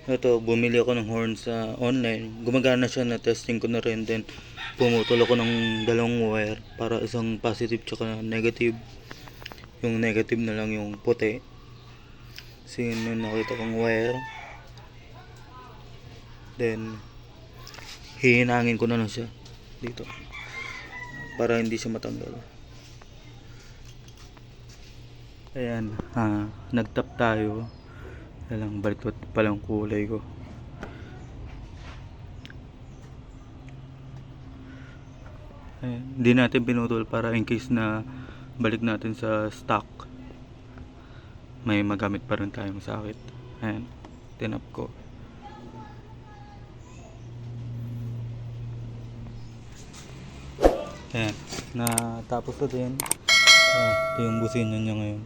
Ito, bumili ako ng horn sa online. Gumagana siya, na testing ko na rin. Then, pumutol ako ng dalawang wire para isang positive tsaka negative. Yung negative na lang yung puti. So, yun yung nakita kong wire. Then, hihinangin ko na lang siya dito para hindi siya matanggal. Ayan, nagtap tayo. Alang baliktad palang kulay ko. Ayan, hindi natin pinutol para in case na balik natin sa stock, may magamit pa rin tayong sakit. Ayan, tinap ko. Ayan, natapos na din. Ito yung busina niya ngayon.